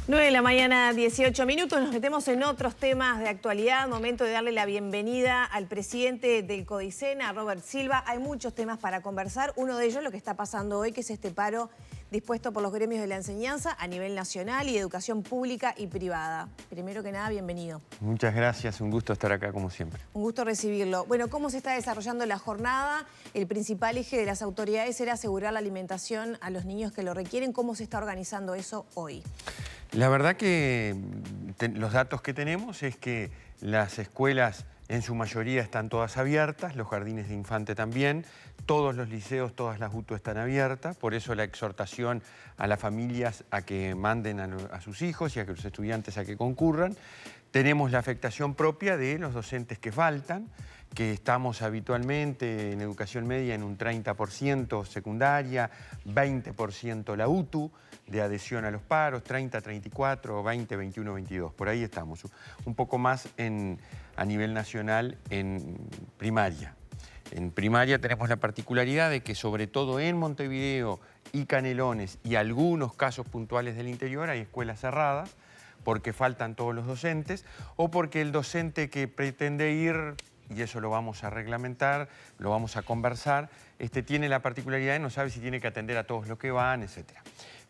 9 de la mañana, 18 minutos. Nos metemos en otros temas de actualidad. Momento de darle la bienvenida al presidente del CODICEN, a Robert Silva. Hay muchos temas para conversar. Uno de ellos, lo que está pasando hoy, que es este paro dispuesto por los gremios de la enseñanza a nivel nacional y de educación pública y privada. Primero que nada, bienvenido. Muchas gracias, un gusto estar acá como siempre. Un gusto recibirlo. Bueno, ¿cómo se está desarrollando la jornada? El principal eje de las autoridades era asegurar la alimentación a los niños que lo requieren. ¿Cómo se está organizando eso hoy? La verdad que los datos que tenemos es que las escuelas en su mayoría están todas abiertas, los jardines de infante también, todos los liceos, todas las UTU están abiertas, por eso la exhortación a las familias a que manden a sus hijos y a que los estudiantes a que concurran. Tenemos la afectación propia de los docentes que faltan, que estamos habitualmente en educación media en un 30% secundaria, 20% la UTU de adhesión a los paros, 30, 34, 20, 21, 22. Por ahí estamos, un poco más a nivel nacional en primaria. En primaria tenemos la particularidad de que sobre todo en Montevideo y Canelones y algunos casos puntuales del interior hay escuelas cerradas porque faltan todos los docentes o porque el docente que pretende ir, y eso lo vamos a reglamentar, lo vamos a conversar, tiene la particularidad de no sabe si tiene que atender a todos los que van, etc.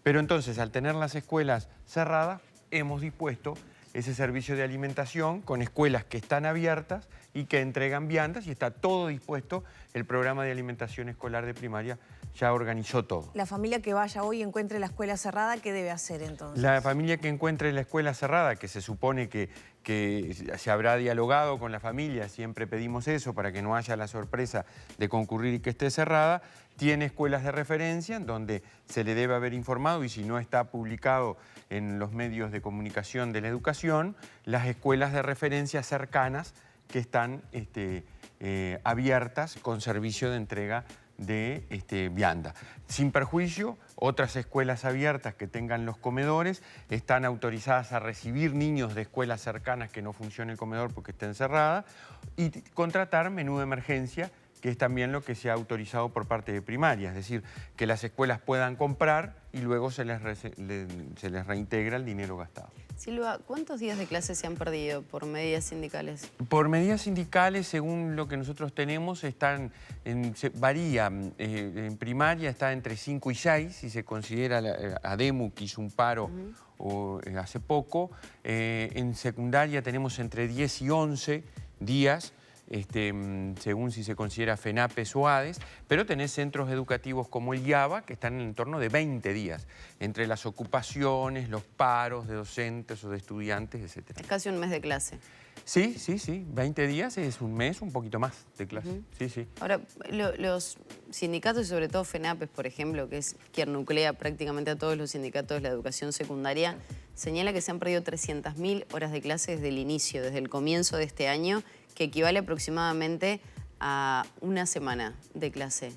Pero entonces, al tener las escuelas cerradas, hemos dispuesto ese servicio de alimentación con escuelas que están abiertas y que entregan viandas y está todo dispuesto. El programa de alimentación escolar de primaria ya organizó todo. La familia que vaya hoy y encuentre la escuela cerrada, ¿qué debe hacer entonces? La familia que encuentre la escuela cerrada, que se supone que se habrá dialogado con la familia, siempre pedimos eso para que no haya la sorpresa de concurrir y que esté cerrada, tiene escuelas de referencia en donde se le debe haber informado y si no está publicado en los medios de comunicación de la educación, las escuelas de referencia cercanas que están abiertas con servicio de entrega de vianda. Sin perjuicio, otras escuelas abiertas que tengan los comedores están autorizadas a recibir niños de escuelas cercanas que no funcione el comedor porque estén cerradas y contratar menú de emergencia, que es también lo que se ha autorizado por parte de primaria, es decir, que las escuelas puedan comprar y luego se les reintegra el dinero gastado. Silva, ¿cuántos días de clase se han perdido por medidas sindicales? Por medidas sindicales, según lo que nosotros tenemos, varía. En primaria está entre 5 y 6, si se considera ADEMU, que hizo un paro hace poco. En secundaria tenemos entre 10 y 11 días, según si se considera FENAPES o ADES, pero tenés centros educativos como el IABA que están en torno de 20 días, entre las ocupaciones, los paros de docentes o de estudiantes, etc. Es casi un mes de clase. Sí, 20 días es un mes, un poquito más de clase, sí. Ahora, los sindicatos y sobre todo FENAPES, por ejemplo, que es quien nuclea prácticamente a todos los sindicatos de la educación secundaria, señala que se han perdido 300.000 horas de clase desde el inicio, desde el comienzo de este año, que equivale aproximadamente a una semana de clase.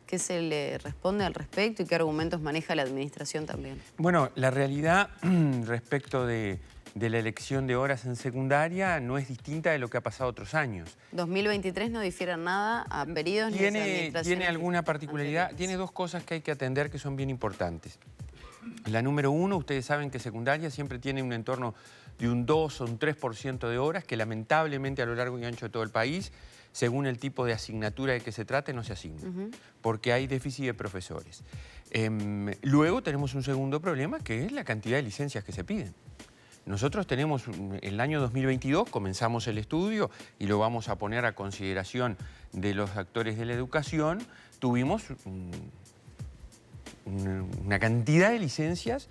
¿Qué se le responde al respecto y qué argumentos maneja la administración también? Bueno, la realidad respecto de la elección de horas en secundaria no es distinta de lo que ha pasado otros años. 2023 no difiere nada a periodos ni a administraciones. Tiene alguna particularidad, tiene dos cosas que hay que atender que son bien importantes. La número uno, ustedes saben que secundaria siempre tiene un entorno de un 2 o un 3% de horas que lamentablemente a lo largo y ancho de todo el país, según el tipo de asignatura de que se trate, no se asigna, porque hay déficit de profesores. Luego tenemos un segundo problema que es la cantidad de licencias que se piden. Nosotros tenemos, el año 2022 comenzamos el estudio y lo vamos a poner a consideración de los actores de la educación, tuvimos una cantidad de licencias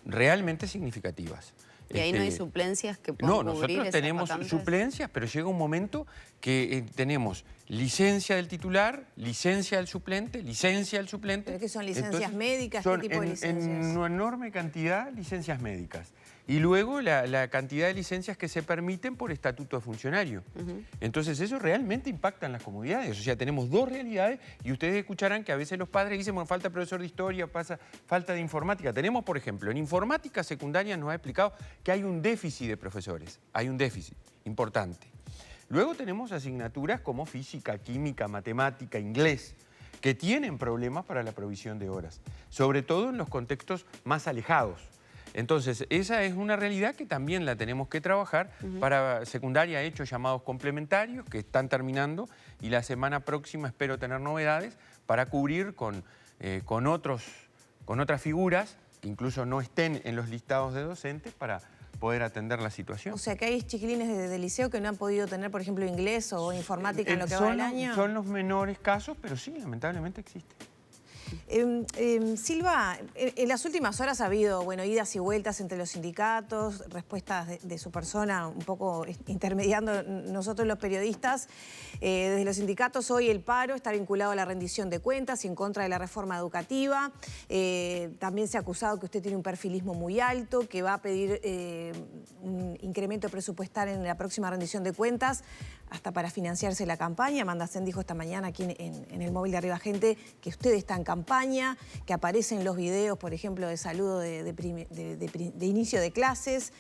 realmente significativas. ¿Y ahí no hay suplencias que puedan cubrir nosotros esas tenemos vacantes? suplencias, pero llega un momento que tenemos licencia del titular, licencia del suplente, licencia del suplente. ¿Pero qué son licencias médicas? Son ¿Qué tipo de licencias? En una enorme cantidad licencias médicas. Y luego la cantidad de licencias que se permiten por estatuto de funcionario. Entonces eso realmente impacta en las comunidades. O sea, tenemos dos realidades y ustedes escucharán que a veces los padres dicen, bueno, falta profesor de historia, falta de informática. Tenemos, por ejemplo, en informática secundaria nos ha explicado que hay un déficit de profesores. Hay un déficit importante. Luego tenemos asignaturas como física, química, matemática, inglés, que tienen problemas para la provisión de horas, sobre todo en los contextos más alejados. Entonces, esa es una realidad que también la tenemos que trabajar. Para secundaria he hecho llamados complementarios que están terminando y la semana próxima espero tener novedades para cubrir con otras figuras que incluso no estén en los listados de docentes para poder atender la situación. O sea, que hay chiquilines de liceo que no han podido tener, por ejemplo, inglés o informática en lo que va del año. Son los menores casos, pero sí, lamentablemente existe. Silva, en las últimas horas ha habido idas y vueltas entre los sindicatos, respuestas de su persona, un poco intermediando nosotros los periodistas. Desde los sindicatos hoy el paro está vinculado a la rendición de cuentas y en contra de la reforma educativa. También se ha acusado que usted tiene un perfilismo muy alto, que va a pedir un incremento presupuestal en la próxima rendición de cuentas hasta para financiarse la campaña. Amanda Sen dijo esta mañana aquí en el móvil de Arriba Gente que usted está en campaña, que aparecen los videos, por ejemplo, de saludo de inicio de clases.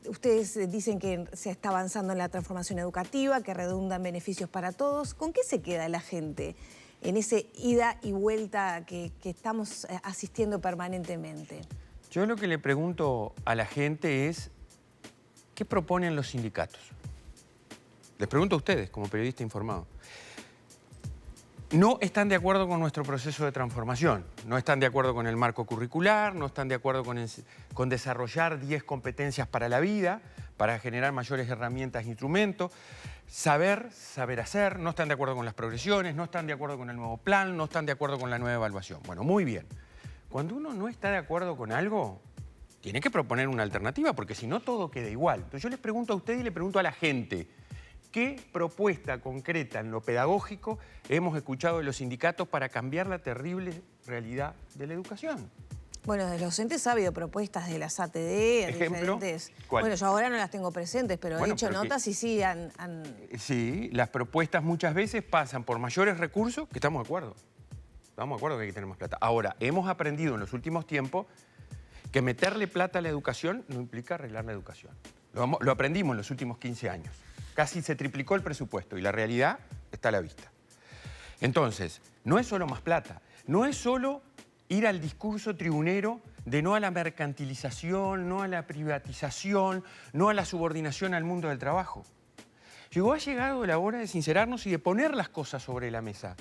Ustedes dicen que se está avanzando en la transformación educativa, que redunda en beneficios para todos. ¿Con qué se queda la gente en ese ida y vuelta que estamos asistiendo permanentemente? Yo lo que le pregunto a la gente es, ¿qué proponen los sindicatos? Les pregunto a ustedes, como periodista informado. No están de acuerdo con nuestro proceso de transformación, no están de acuerdo con el marco curricular, no están de acuerdo con desarrollar 10 competencias para la vida, para generar mayores herramientas e instrumentos, saber hacer, no están de acuerdo con las progresiones, no están de acuerdo con el nuevo plan, no están de acuerdo con la nueva evaluación. Bueno, muy bien. Cuando uno no está de acuerdo con algo, tiene que proponer una alternativa, porque si no todo queda igual. Entonces yo les pregunto a ustedes y le pregunto a la gente, ¿qué propuesta concreta en lo pedagógico hemos escuchado de los sindicatos para cambiar la terrible realidad de la educación? Bueno, de los docentes ha habido propuestas de las ATD, ¿Ejemplo? diferentes... ¿Cuál? Bueno, yo ahora no las tengo presentes, pero he hecho notas y sí han... Sí, las propuestas muchas veces pasan por mayores recursos, que estamos de acuerdo. Estamos de acuerdo que hay que tener más plata. Ahora, hemos aprendido en los últimos tiempos que meterle plata a la educación no implica arreglar la educación. Lo aprendimos en los últimos 15 años. Casi se triplicó el presupuesto y la realidad está a la vista. Entonces, no es solo más plata, no es solo ir al discurso tribunero de no a la mercantilización, no a la privatización, no a la subordinación al mundo del trabajo. Ha llegado la hora de sincerarnos y de poner las cosas sobre la mesa.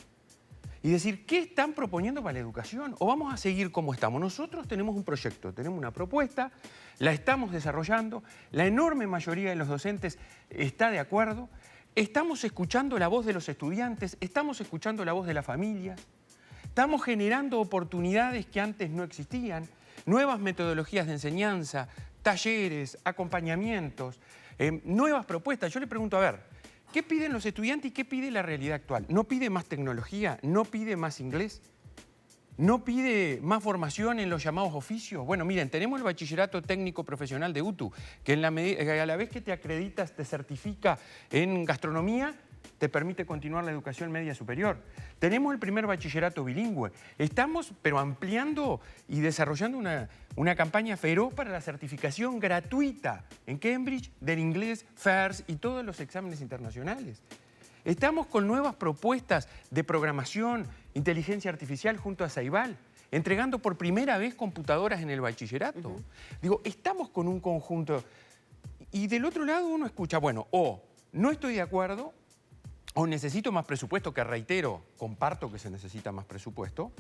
Y decir, ¿qué están proponiendo para la educación? ¿O vamos a seguir como estamos? Nosotros tenemos un proyecto, tenemos una propuesta, la estamos desarrollando, la enorme mayoría de los docentes está de acuerdo, estamos escuchando la voz de los estudiantes, estamos escuchando la voz de las familias, estamos generando oportunidades que antes no existían, nuevas metodologías de enseñanza, talleres, acompañamientos, nuevas propuestas. Yo le pregunto, a ver, ¿qué piden los estudiantes y qué pide la realidad actual? ¿No pide más tecnología? ¿No pide más inglés? ¿No pide más formación en los llamados oficios? Bueno, miren, tenemos el bachillerato técnico profesional de UTU, que a la vez que te acreditas, te certifica en gastronomía, te permite continuar la educación media superior. Tenemos el primer bachillerato bilingüe. Estamos, pero ampliando y desarrollando una campaña feroz para la certificación gratuita en Cambridge del inglés, FAIRS y todos los exámenes internacionales. Estamos con nuevas propuestas de programación, inteligencia artificial junto a Ceibal, entregando por primera vez computadoras en el bachillerato. Digo, estamos con un conjunto. Y del otro lado uno escucha, bueno, o no estoy de acuerdo, o necesito más presupuesto, que reitero, comparto que se necesita más presupuesto,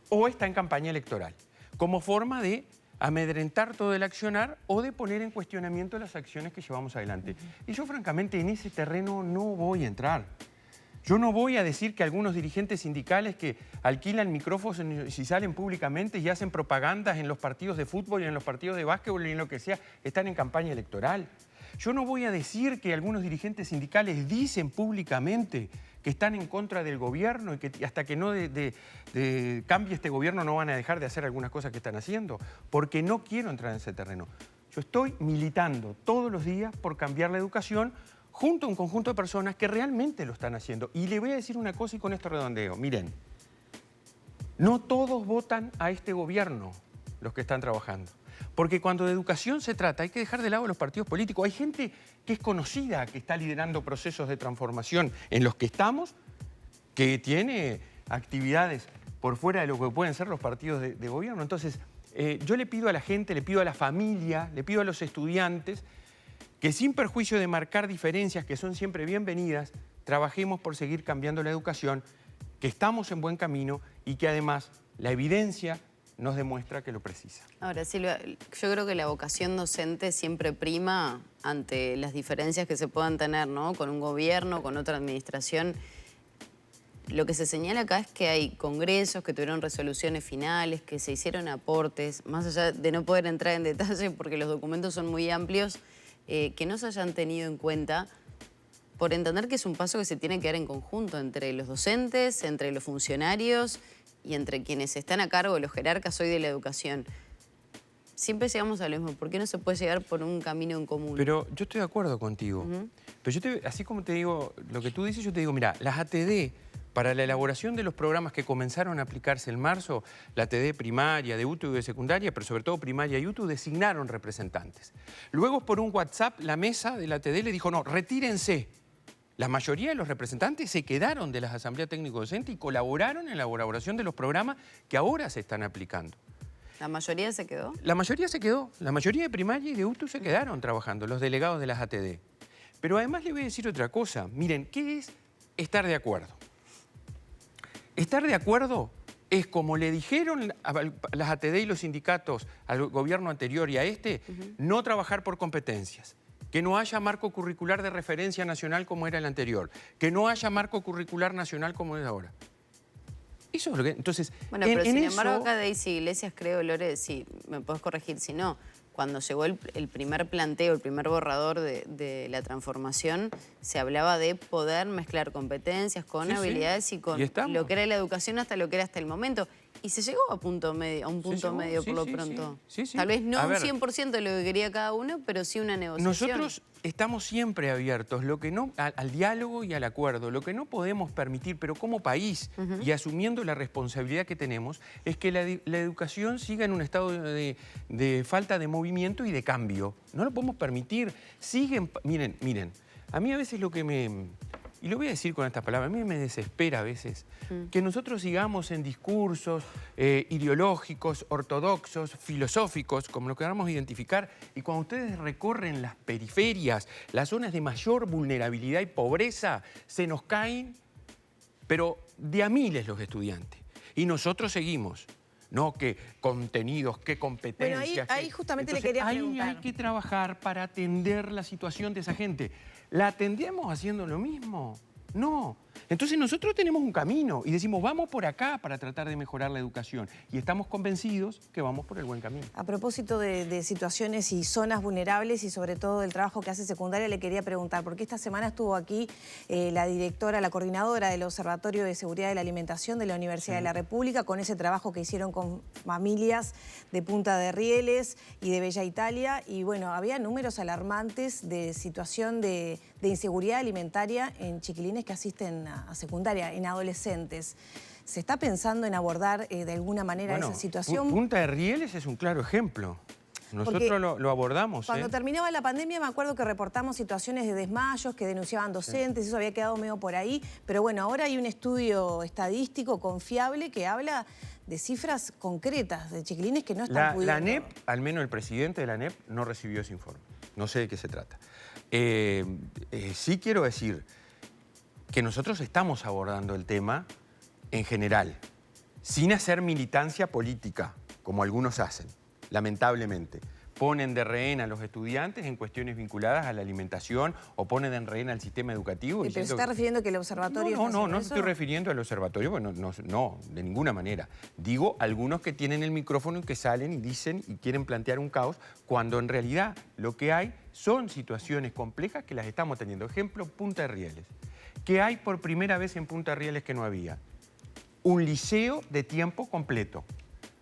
o está en campaña electoral, como forma de amedrentar todo el accionar o de poner en cuestionamiento las acciones que llevamos adelante. Y yo, francamente, en ese terreno no voy a entrar. Yo no voy a decir que algunos dirigentes sindicales que alquilan micrófonos y salen públicamente y hacen propagandas en los partidos de fútbol y en los partidos de básquetbol y en lo que sea, están en campaña electoral. Yo no voy a decir que algunos dirigentes sindicales dicen públicamente que están en contra del gobierno y que hasta que no cambie este gobierno no van a dejar de hacer algunas cosas que están haciendo, porque no quiero entrar en ese terreno. Yo estoy militando todos los días por cambiar la educación junto a un conjunto de personas que realmente lo están haciendo. Y le voy a decir una cosa y con esto redondeo. Miren, no todos votan a este gobierno los que están trabajando. Porque cuando de educación se trata, hay que dejar de lado los partidos políticos. Hay gente que es conocida, que está liderando procesos de transformación en los que estamos, que tiene actividades por fuera de lo que pueden ser los partidos de gobierno. Entonces, yo le pido a la gente, le pido a la familia, le pido a los estudiantes que sin perjuicio de marcar diferencias que son siempre bienvenidas, trabajemos por seguir cambiando la educación, que estamos en buen camino y que además la evidencia nos demuestra que lo precisa. Ahora, Silvia, yo creo que la vocación docente siempre prima ante las diferencias que se puedan tener, ¿no? Con un gobierno, con otra administración. Lo que se señala acá es que hay congresos que tuvieron resoluciones finales, que se hicieron aportes, más allá de no poder entrar en detalle porque los documentos son muy amplios, que no se hayan tenido en cuenta por entender que es un paso que se tiene que dar en conjunto entre los docentes, entre los funcionarios y entre quienes están a cargo, los jerarcas hoy de la educación. Siempre llegamos a lo mismo. ¿Por qué no se puede llegar por un camino en común? Pero yo estoy de acuerdo contigo. Pero así como te digo lo que tú dices, yo te digo, mira, las ATD, para la elaboración de los programas que comenzaron a aplicarse en marzo, la ATD primaria, de UTU y de secundaria, pero sobre todo primaria y UTU, designaron representantes. Luego, por un WhatsApp, la mesa de la ATD le dijo, no, retírense. La mayoría de los representantes se quedaron de las asambleas técnico-docentes y colaboraron en la elaboración de los programas que ahora se están aplicando. ¿La mayoría se quedó? La mayoría se quedó. La mayoría de primaria y de UTU se quedaron trabajando, los delegados de las ATD. Pero además le voy a decir otra cosa. Miren, ¿qué es estar de acuerdo? Estar de acuerdo es como le dijeron a las ATD y los sindicatos al gobierno anterior y a este, no trabajar por competencias. Que no haya marco curricular de referencia nacional como era el anterior, que no haya marco curricular nacional como es ahora. Eso es lo que... Entonces, bueno, pero sin embargo acá Daisy Iglesias, creo, Lore, si me podés corregir, si no, cuando llegó el primer planteo, el primer borrador de la transformación, se hablaba de poder mezclar competencias con habilidades y con lo que era la educación hasta lo que era hasta el momento. Y se llegó a un punto medio por lo pronto. Tal vez no un 100% de lo que quería cada uno, pero sí una negociación. Nosotros estamos siempre abiertos al diálogo y al acuerdo. Lo que no podemos permitir, pero como país, y asumiendo la responsabilidad que tenemos, es que la educación siga en un estado de falta de movimiento y de cambio. No lo podemos permitir. Miren, a mí a veces lo que me... Y lo voy a decir con estas palabras, a mí me desespera a veces que nosotros sigamos en discursos ideológicos, ortodoxos, filosóficos, como lo queramos identificar, y cuando ustedes recorren las periferias, las zonas de mayor vulnerabilidad y pobreza, se nos caen, pero de a miles los estudiantes. Y nosotros seguimos. No, qué contenidos, qué competencias. Bueno, ahí justamente Entonces, le quería preguntar. Ahí hay que trabajar para atender la situación de esa gente. ¿La atendemos haciendo lo mismo? No. Entonces nosotros tenemos un camino y decimos, vamos por acá para tratar de mejorar la educación. Y estamos convencidos que vamos por el buen camino. A propósito de situaciones y zonas vulnerables y sobre todo del trabajo que hace secundaria, le quería preguntar, porque esta semana estuvo aquí la directora, la coordinadora del Observatorio de Seguridad de la Alimentación de la Universidad de la República, con ese trabajo que hicieron con familias de Punta de Rieles y de Bella Italia. Y bueno, había números alarmantes de situación de inseguridad alimentaria en chiquilines que asisten a secundaria, en adolescentes. ¿Se está pensando en abordar de alguna manera esa situación? Punta de Rieles es un claro ejemplo. Nosotros lo abordamos. Cuando terminaba la pandemia me acuerdo que reportamos situaciones de desmayos que denunciaban docentes, eso había quedado medio por ahí, pero bueno, ahora hay un estudio estadístico confiable que habla de cifras concretas de chiquilines que no están pudiendo. La ANEP, al menos el presidente de la ANEP, no recibió ese informe. No sé de qué se trata. Sí quiero decir que nosotros estamos abordando el tema en general, sin hacer militancia política, como algunos hacen, lamentablemente. Ponen de rehén a los estudiantes en cuestiones vinculadas a la alimentación o ponen de rehén al sistema educativo. ¿Pero se está refiriendo que el observatorio No estoy refiriendo al observatorio, bueno, no, de ninguna manera. Digo algunos que tienen el micrófono y que salen y dicen y quieren plantear un caos, cuando en realidad lo que hay son situaciones complejas que las estamos teniendo. Ejemplo, Punta de Rieles. ¿Qué hay por primera vez en Punta de Rieles que no había? Un liceo de tiempo completo.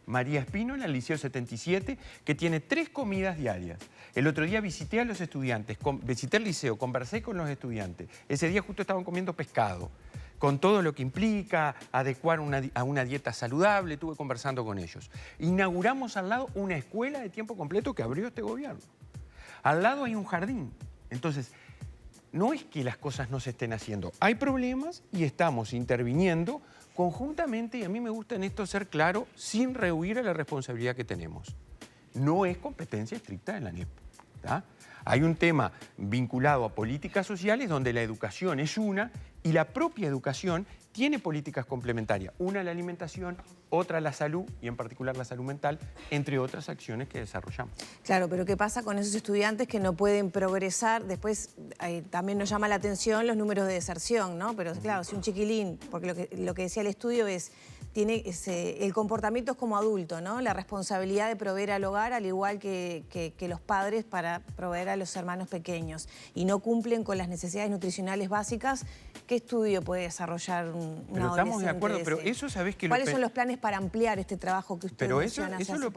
María Espínola, el Liceo 77, que tiene 3 comidas diarias. El otro día visité a los estudiantes, visité el liceo, conversé con los estudiantes. Ese día justo estaban comiendo pescado, con todo lo que implica adecuar a una dieta saludable, estuve conversando con ellos. Inauguramos al lado una escuela de tiempo completo que abrió este gobierno. Al lado hay un jardín. Entonces, no es que las cosas no se estén haciendo. Hay problemas y estamos interviniendo conjuntamente, y a mí me gusta en esto ser claro, sin rehuir a la responsabilidad que tenemos. No es competencia estricta de la ANEP. ¿Tá? Hay un tema vinculado a políticas sociales donde la educación es una y la propia educación tiene políticas complementarias. Una la alimentación, otra la salud y en particular la salud mental, entre otras acciones que desarrollamos. Claro, pero ¿qué pasa con esos estudiantes que no pueden progresar? Después también nos llama la atención los números de deserción, ¿no? Pero claro, si un chiquilín, porque lo que decía el estudio es, el comportamiento es como adulto, ¿no? La responsabilidad de proveer al hogar, al igual que los padres para proveer a los hermanos pequeños. Y no cumplen con las necesidades nutricionales básicas. ¿Qué estudio puede desarrollar un pero adolescente? Estamos de acuerdo, pero eso sabés que... ¿Cuáles son los planes para ampliar este trabajo que usted Pero menciona? eso lo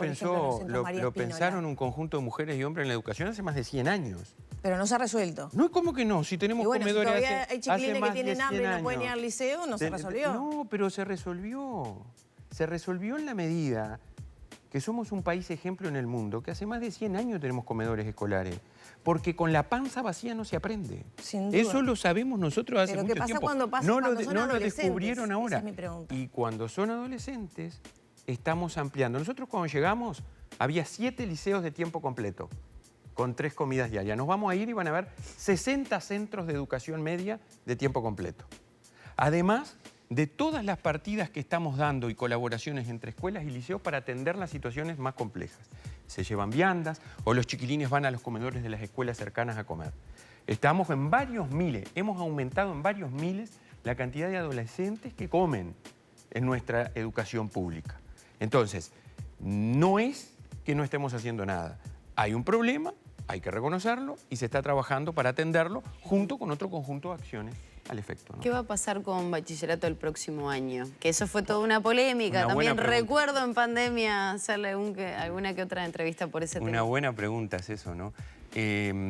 pensaron un conjunto de mujeres y hombres en la educación hace más de 100 años. Pero no se ha resuelto. No, ¿cómo que no? Si tenemos y bueno, comedores si todavía hace hay chiquilines más que tienen de 100 hambre y no años. pueden ir al liceo, no se resolvió. No, pero se resolvió. Se resolvió en la medida que somos un país ejemplo en el mundo, que hace más de 100 años tenemos comedores escolares. Porque con la panza vacía no se aprende. Sin duda. Eso lo sabemos nosotros hace mucho tiempo. Pero ¿qué pasa cuando no lo descubrieron ahora. Esa es mi pregunta. Y cuando son adolescentes, estamos ampliando. Nosotros cuando llegamos, había 7 liceos de tiempo completo, con 3 comidas diarias. Nos vamos a ir y van a haber 60 centros de educación media de tiempo completo. Además de todas las partidas que estamos dando y colaboraciones entre escuelas y liceos para atender las situaciones más complejas. Se llevan viandas o los chiquilines van a los comedores de las escuelas cercanas a comer. Estamos en varios miles, hemos aumentado en varios miles la cantidad de adolescentes que comen en nuestra educación pública. Entonces, no es que no estemos haciendo nada. Hay un problema, hay que reconocerlo y se está trabajando para atenderlo junto con otro conjunto de acciones al efecto, ¿no? ¿Qué va a pasar con bachillerato el próximo año? Que eso fue toda una polémica. También recuerdo en pandemia hacerle alguna que otra entrevista por ese tema. Una buena pregunta es eso, ¿no?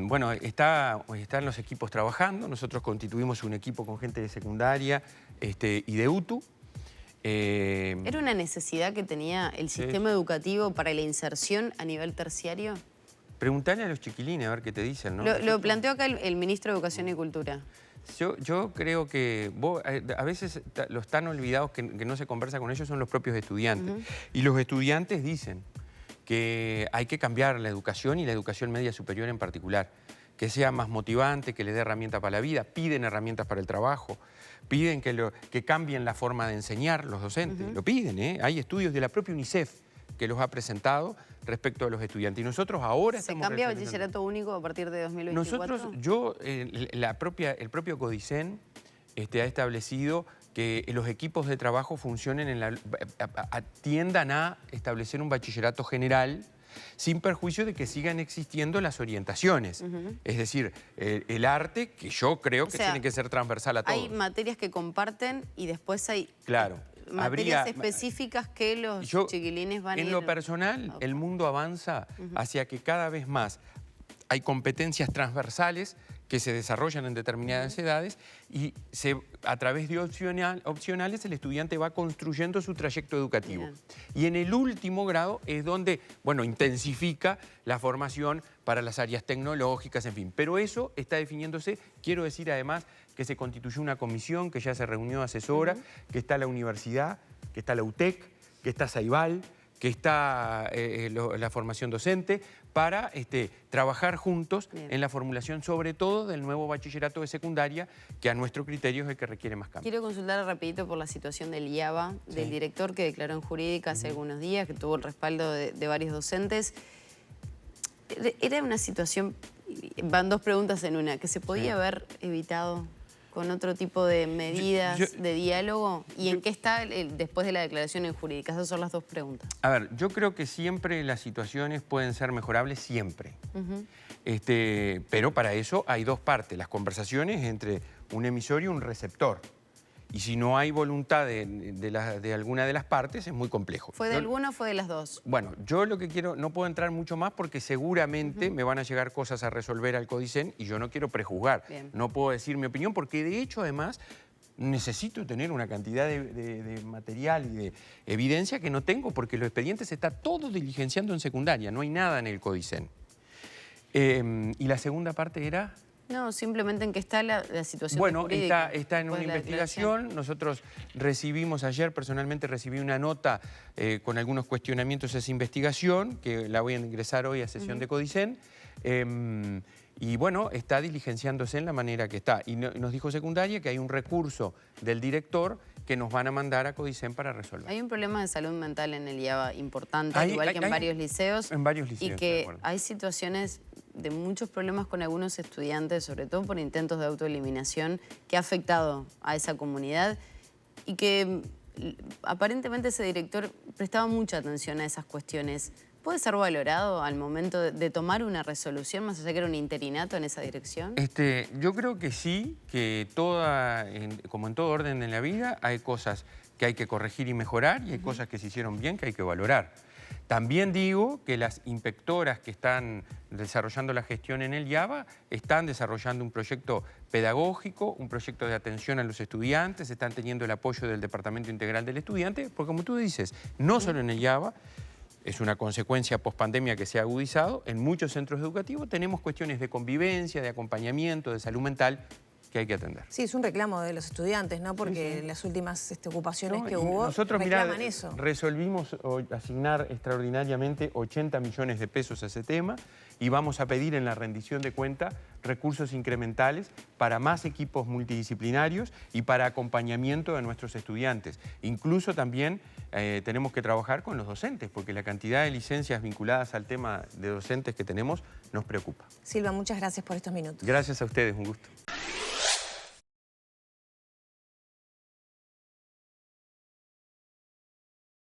Bueno, están los equipos trabajando. Nosotros constituimos un equipo con gente de secundaria y de UTU. ¿Era una necesidad que tenía el sistema educativo para la inserción a nivel terciario? Preguntale a los chiquilines a ver qué te dicen, ¿no? Lo planteó acá el ministro de Educación y Cultura. Yo creo que a veces los tan olvidados que no se conversa con ellos son los propios estudiantes. Y los estudiantes dicen que hay que cambiar la educación y la educación media superior en particular. Que sea más motivante, que le dé herramientas para la vida, piden herramientas para el trabajo, piden que cambien la forma de enseñar los docentes, lo piden, ¿eh? Hay estudios de la propia UNICEF que los ha presentado respecto a los estudiantes. Y nosotros ahora ¿Se cambia bachillerato único a partir de 2024? El propio Codicen ha establecido que los equipos de trabajo funcionen, tiendan a establecer un bachillerato general sin perjuicio de que sigan existiendo las orientaciones. Es decir, el arte, que yo creo que tiene que ser transversal a todos. Hay materias que comparten y después hay... Claro. Materias específicas que los chiquilines van a ir... En lo personal, el mundo avanza hacia que cada vez más hay competencias transversales que se desarrollan en determinadas edades y a través de opcionales el estudiante va construyendo su trayecto educativo. Bien. Y en el último grado es donde, bueno, intensifica la formación para las áreas tecnológicas, en fin. Pero eso está definiéndose. Quiero decir además que se constituyó una comisión que ya se reunió asesora, que está la universidad, que está la UTEC, que está Saibal, que está la formación docente, para trabajar juntos en la formulación, sobre todo del nuevo bachillerato de secundaria, que a nuestro criterio es el que requiere más cambio. Quiero consultar rapidito por la situación del IABA, del director que declaró en jurídica hace algunos días, que tuvo el respaldo de varios docentes. Era una situación, van dos preguntas en una, que se podía haber evitado con otro tipo de medidas de diálogo? ¿Y en qué está después de la declaración en jurídica? Esas son las dos preguntas. A ver, yo creo que siempre las situaciones pueden ser mejorables, siempre. Pero para eso hay dos partes, las conversaciones entre un emisor y un receptor. Y si no hay voluntad de alguna de las partes, es muy complejo. ¿Fue de alguna o fue de las dos? Bueno, yo lo que quiero, no puedo entrar mucho más porque seguramente me van a llegar cosas a resolver al Codicen y yo no quiero prejuzgar. Bien. No puedo decir mi opinión porque de hecho, además, necesito tener una cantidad de material y de evidencia que no tengo porque los expedientes está todo diligenciando en secundaria, no hay nada en el Codicen. Y la segunda parte era... No, simplemente en qué está la situación Bueno, jurídica. está en después una de la declaración. investigación. Nosotros recibimos ayer, personalmente recibí una nota con algunos cuestionamientos a esa investigación, que la voy a ingresar hoy a sesión de Codicen. Y bueno, está diligenciándose en la manera que está. Y nos dijo secundaria que hay un recurso del director que nos van a mandar a Codicen para resolver. Hay un problema de salud mental en el IABA importante, igual que en varios liceos. En varios liceos, Y de que acuerdo. hay situaciones de muchos problemas con algunos estudiantes, sobre todo por intentos de autoeliminación, que ha afectado a esa comunidad y que aparentemente ese director prestaba mucha atención a esas cuestiones. ¿Puede ser valorado al momento de tomar una resolución, más allá que era un interinato en esa dirección? Yo creo que sí, que como en todo orden en la vida, hay cosas que hay que corregir y mejorar y hay cosas que se hicieron bien que hay que valorar. También digo que las inspectoras que están desarrollando la gestión en el IABA están desarrollando un proyecto pedagógico, un proyecto de atención a los estudiantes, están teniendo el apoyo del Departamento Integral del Estudiante, porque como tú dices, no solo en el IABA, es una consecuencia pospandemia que se ha agudizado, en muchos centros educativos tenemos cuestiones de convivencia, de acompañamiento, de salud mental que hay que atender. Sí, es un reclamo de los estudiantes, ¿no? Porque las últimas ocupaciones que Y hubo nosotros, reclaman mirá, eso. resolvimos asignar extraordinariamente 80 millones de pesos a ese tema y vamos a pedir en la rendición de cuenta recursos incrementales para más equipos multidisciplinarios y para acompañamiento de nuestros estudiantes. Incluso también tenemos que trabajar con los docentes, porque la cantidad de licencias vinculadas al tema de docentes que tenemos nos preocupa. Silva, muchas gracias por estos minutos. Gracias a ustedes, un gusto.